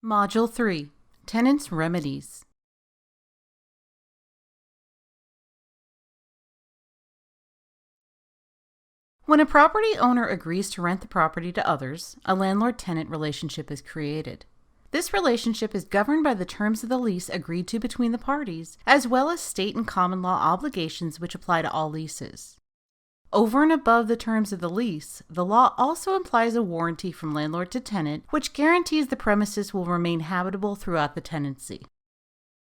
Module 3. Tenant's Remedies. When a property owner agrees to rent the property to others, a landlord-tenant relationship is created. This relationship is governed by the terms of the lease agreed to between the parties, as well as state and common law obligations which apply to all leases. Over and above the terms of the lease, the law also implies a warranty from landlord to tenant, which guarantees the premises will remain habitable throughout the tenancy.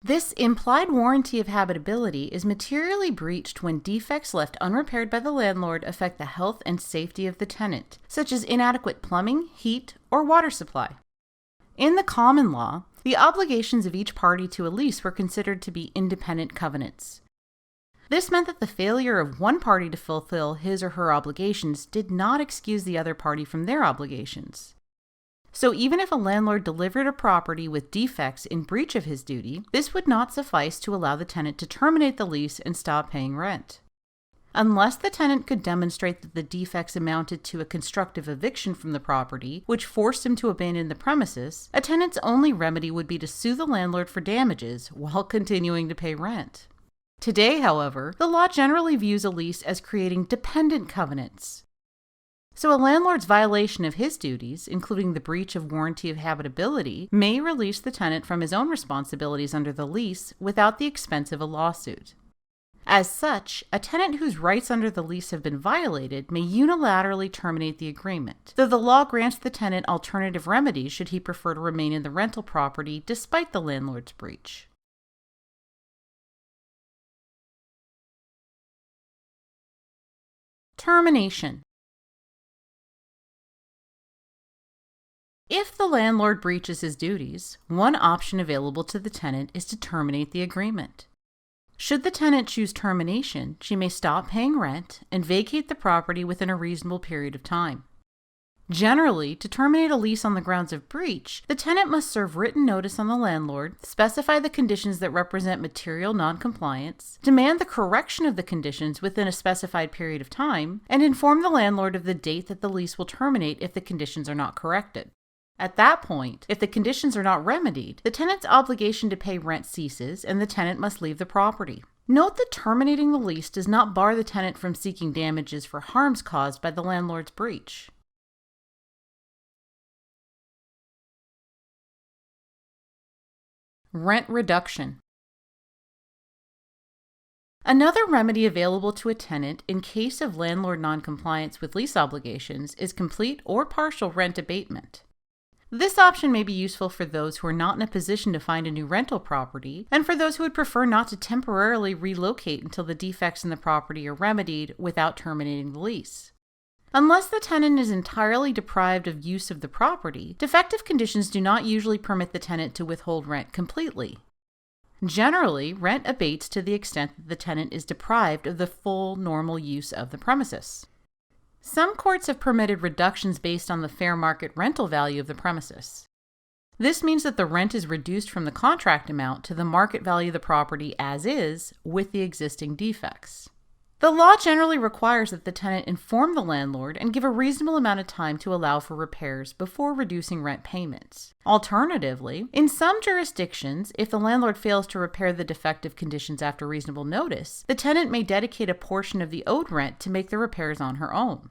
This implied warranty of habitability is materially breached when defects left unrepaired by the landlord affect the health and safety of the tenant, such as inadequate plumbing, heat, or water supply. In the common law, the obligations of each party to a lease were considered to be independent covenants. This meant that the failure of one party to fulfill his or her obligations did not excuse the other party from their obligations. So even if a landlord delivered a property with defects in breach of his duty, this would not suffice to allow the tenant to terminate the lease and stop paying rent. Unless the tenant could demonstrate that the defects amounted to a constructive eviction from the property, which forced him to abandon the premises, a tenant's only remedy would be to sue the landlord for damages while continuing to pay rent. Today, however, the law generally views a lease as creating dependent covenants. So a landlord's violation of his duties, including the breach of warranty of habitability, may release the tenant from his own responsibilities under the lease without the expense of a lawsuit. As such, a tenant whose rights under the lease have been violated may unilaterally terminate the agreement, though the law grants the tenant alternative remedies should he prefer to remain in the rental property despite the landlord's breach. Termination. If the landlord breaches his duties, one option available to the tenant is to terminate the agreement. Should the tenant choose termination, she may stop paying rent and vacate the property within a reasonable period of time. Generally, to terminate a lease on the grounds of breach, the tenant must serve written notice on the landlord, specify the conditions that represent material noncompliance, demand the correction of the conditions within a specified period of time, and inform the landlord of the date that the lease will terminate if the conditions are not corrected. At that point, if the conditions are not remedied, the tenant's obligation to pay rent ceases and the tenant must leave the property. Note that terminating the lease does not bar the tenant from seeking damages for harms caused by the landlord's breach. Rent reduction. Another remedy available to a tenant in case of landlord noncompliance with lease obligations is complete or partial rent abatement. This option may be useful for those who are not in a position to find a new rental property, and for those who would prefer not to temporarily relocate until the defects in the property are remedied without terminating the lease. Unless the tenant is entirely deprived of use of the property, defective conditions do not usually permit the tenant to withhold rent completely. Generally, rent abates to the extent that the tenant is deprived of the full normal use of the premises. Some courts have permitted reductions based on the fair market rental value of the premises. This means that the rent is reduced from the contract amount to the market value of the property as is, with the existing defects. The law generally requires that the tenant inform the landlord and give a reasonable amount of time to allow for repairs before reducing rent payments. Alternatively, in some jurisdictions, if the landlord fails to repair the defective conditions after reasonable notice, the tenant may dedicate a portion of the owed rent to make the repairs on her own.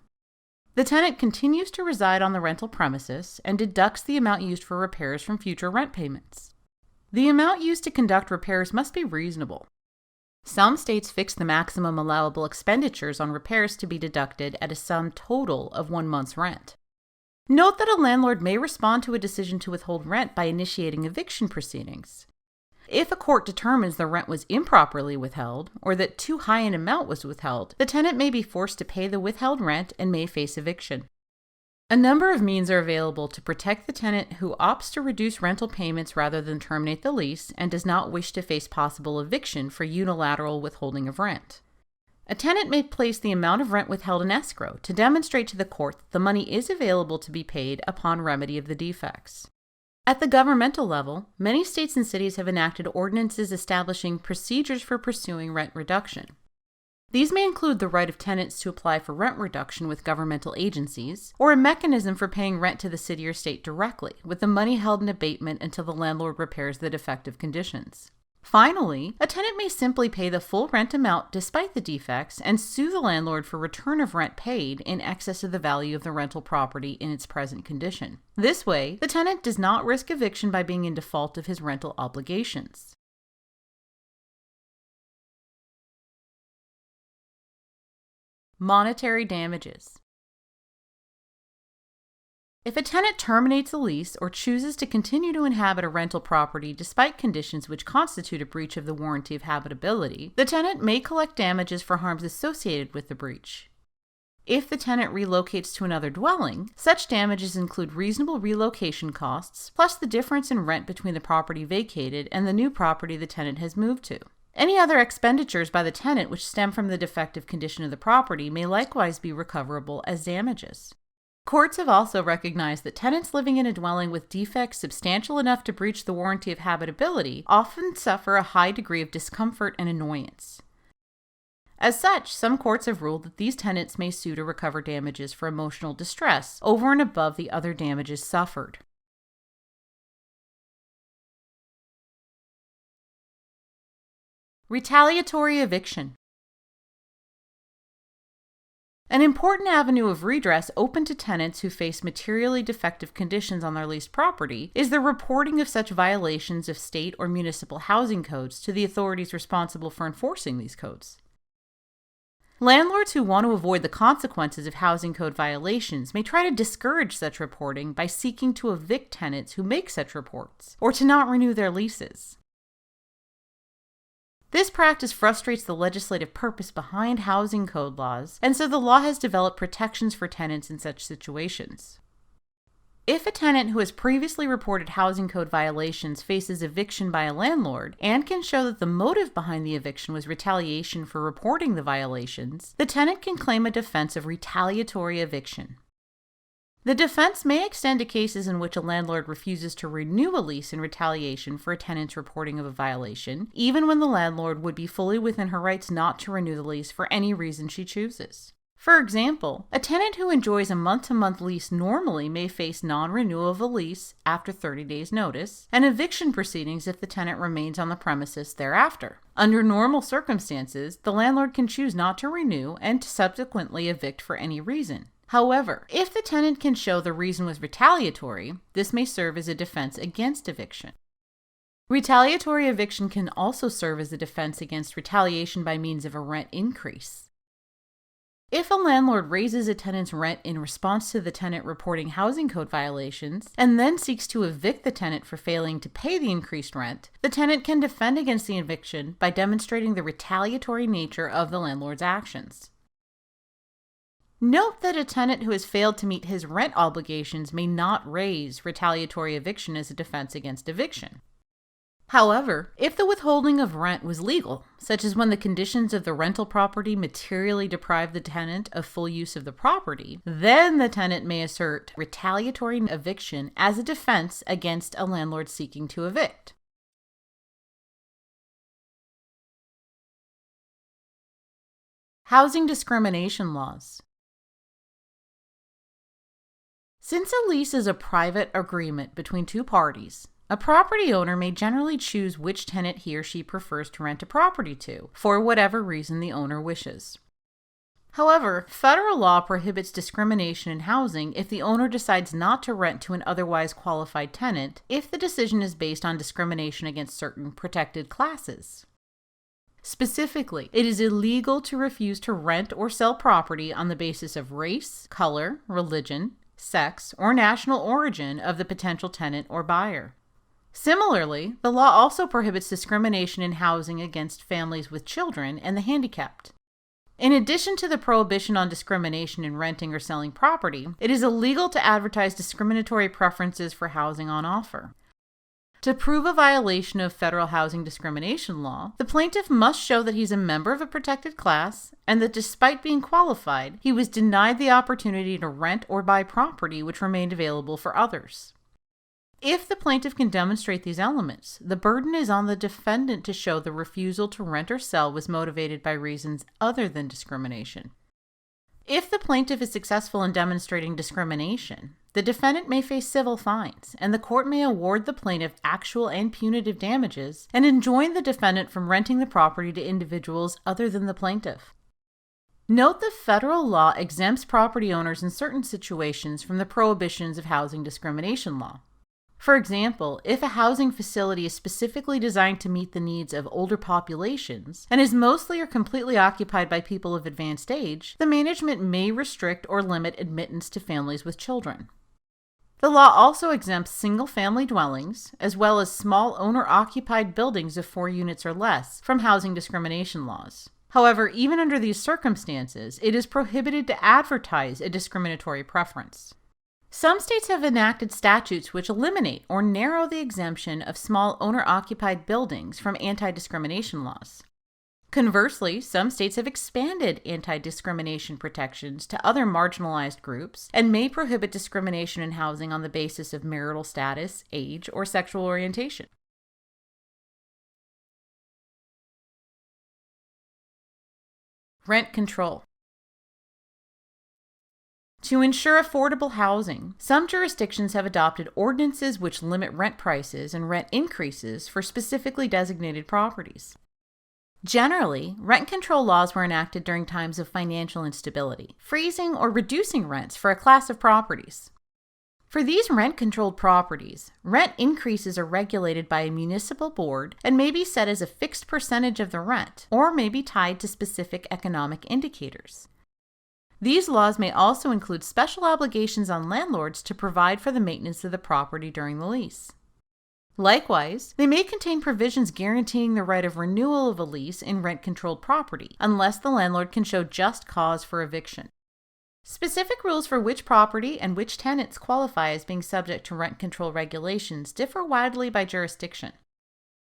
The tenant continues to reside on the rental premises and deducts the amount used for repairs from future rent payments. The amount used to conduct repairs must be reasonable. Some states fix the maximum allowable expenditures on repairs to be deducted at a sum total of 1 month's rent. Note that a landlord may respond to a decision to withhold rent by initiating eviction proceedings. If a court determines the rent was improperly withheld, or that too high an amount was withheld, the tenant may be forced to pay the withheld rent and may face eviction. A number of means are available to protect the tenant who opts to reduce rental payments rather than terminate the lease and does not wish to face possible eviction for unilateral withholding of rent. A tenant may place the amount of rent withheld in escrow to demonstrate to the court that the money is available to be paid upon remedy of the defects. At the governmental level, many states and cities have enacted ordinances establishing procedures for pursuing rent reduction. These may include the right of tenants to apply for rent reduction with governmental agencies, or a mechanism for paying rent to the city or state directly, with the money held in abatement until the landlord repairs the defective conditions. Finally, a tenant may simply pay the full rent amount despite the defects and sue the landlord for return of rent paid in excess of the value of the rental property in its present condition. This way, the tenant does not risk eviction by being in default of his rental obligations. Monetary damages. If a tenant terminates a lease or chooses to continue to inhabit a rental property despite conditions which constitute a breach of the warranty of habitability, the tenant may collect damages for harms associated with the breach. If the tenant relocates to another dwelling, such damages include reasonable relocation costs, plus the difference in rent between the property vacated and the new property the tenant has moved to. Any other expenditures by the tenant which stem from the defective condition of the property may likewise be recoverable as damages. Courts have also recognized that tenants living in a dwelling with defects substantial enough to breach the warranty of habitability often suffer a high degree of discomfort and annoyance. As such, some courts have ruled that these tenants may sue to recover damages for emotional distress over and above the other damages suffered. Retaliatory eviction. An important avenue of redress open to tenants who face materially defective conditions on their leased property is the reporting of such violations of state or municipal housing codes to the authorities responsible for enforcing these codes. Landlords who want to avoid the consequences of housing code violations may try to discourage such reporting by seeking to evict tenants who make such reports, or to not renew their leases. This practice frustrates the legislative purpose behind housing code laws, and so the law has developed protections for tenants in such situations. If a tenant who has previously reported housing code violations faces eviction by a landlord and can show that the motive behind the eviction was retaliation for reporting the violations, the tenant can claim a defense of retaliatory eviction. The defense may extend to cases in which a landlord refuses to renew a lease in retaliation for a tenant's reporting of a violation, even when the landlord would be fully within her rights not to renew the lease for any reason she chooses. For example, a tenant who enjoys a month-to-month lease normally may face non-renewal of a lease after 30 days' notice, and eviction proceedings if the tenant remains on the premises thereafter. Under normal circumstances, the landlord can choose not to renew and to subsequently evict for any reason. However, if the tenant can show the reason was retaliatory, this may serve as a defense against eviction. Retaliatory eviction can also serve as a defense against retaliation by means of a rent increase. If a landlord raises a tenant's rent in response to the tenant reporting housing code violations, and then seeks to evict the tenant for failing to pay the increased rent, the tenant can defend against the eviction by demonstrating the retaliatory nature of the landlord's actions. Note that a tenant who has failed to meet his rent obligations may not raise retaliatory eviction as a defense against eviction. However, if the withholding of rent was legal, such as when the conditions of the rental property materially deprive the tenant of full use of the property, then the tenant may assert retaliatory eviction as a defense against a landlord seeking to evict. Housing discrimination laws. Since a lease is a private agreement between two parties, a property owner may generally choose which tenant he or she prefers to rent a property to, for whatever reason the owner wishes. However, federal law prohibits discrimination in housing if the owner decides not to rent to an otherwise qualified tenant if the decision is based on discrimination against certain protected classes. Specifically, it is illegal to refuse to rent or sell property on the basis of race, color, religion, sex, or national origin of the potential tenant or buyer. Similarly, the law also prohibits discrimination in housing against families with children and the handicapped. In addition to the prohibition on discrimination in renting or selling property, it is illegal to advertise discriminatory preferences for housing on offer. To prove a violation of federal housing discrimination law, the plaintiff must show that he's a member of a protected class and that despite being qualified, he was denied the opportunity to rent or buy property which remained available for others. If the plaintiff can demonstrate these elements, the burden is on the defendant to show the refusal to rent or sell was motivated by reasons other than discrimination. If the plaintiff is successful in demonstrating discrimination, the defendant may face civil fines, and the court may award the plaintiff actual and punitive damages and enjoin the defendant from renting the property to individuals other than the plaintiff. Note that federal law exempts property owners in certain situations from the prohibitions of housing discrimination law. For example, if a housing facility is specifically designed to meet the needs of older populations and is mostly or completely occupied by people of advanced age, the management may restrict or limit admittance to families with children. The law also exempts single-family dwellings, as well as small owner-occupied buildings of 4 units or less, from housing discrimination laws. However, even under these circumstances, it is prohibited to advertise a discriminatory preference. Some states have enacted statutes which eliminate or narrow the exemption of small owner-occupied buildings from anti-discrimination laws. Conversely, some states have expanded anti-discrimination protections to other marginalized groups and may prohibit discrimination in housing on the basis of marital status, age, or sexual orientation. Rent control. To ensure affordable housing, some jurisdictions have adopted ordinances which limit rent prices and rent increases for specifically designated properties. Generally, rent control laws were enacted during times of financial instability, freezing or reducing rents for a class of properties. For these rent-controlled properties, rent increases are regulated by a municipal board and may be set as a fixed percentage of the rent, or may be tied to specific economic indicators. These laws may also include special obligations on landlords to provide for the maintenance of the property during the lease. Likewise, they may contain provisions guaranteeing the right of renewal of a lease in rent-controlled property, unless the landlord can show just cause for eviction. Specific rules for which property and which tenants qualify as being subject to rent control regulations differ widely by jurisdiction.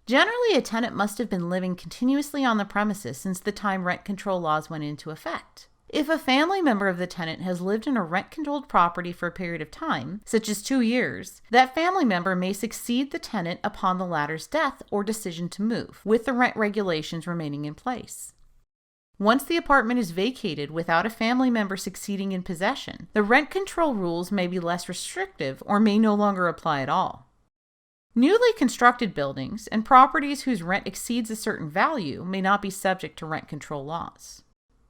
Generally, a tenant must have been living continuously on the premises since the time rent control laws went into effect. If a family member of the tenant has lived in a rent-controlled property for a period of time, such as 2 years, that family member may succeed the tenant upon the latter's death or decision to move, with the rent regulations remaining in place. Once the apartment is vacated without a family member succeeding in possession, the rent control rules may be less restrictive or may no longer apply at all. Newly constructed buildings and properties whose rent exceeds a certain value may not be subject to rent control laws.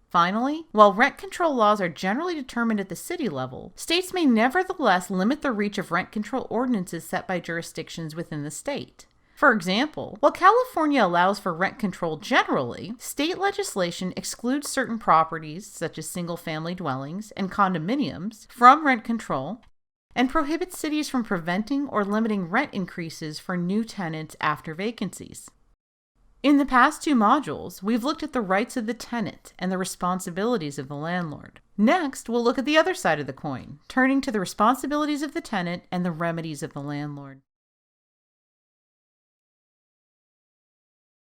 Finally, while rent control laws are generally determined at the city level, states may nevertheless limit the reach of rent control ordinances set by jurisdictions within the state. For example, while California allows for rent control generally, state legislation excludes certain properties, such as single-family dwellings and condominiums, from rent control, and prohibits cities from preventing or limiting rent increases for new tenants after vacancies. In the past 2 modules, we've looked at the rights of the tenant and the responsibilities of the landlord. Next, we'll look at the other side of the coin, turning to the responsibilities of the tenant and the remedies of the landlord.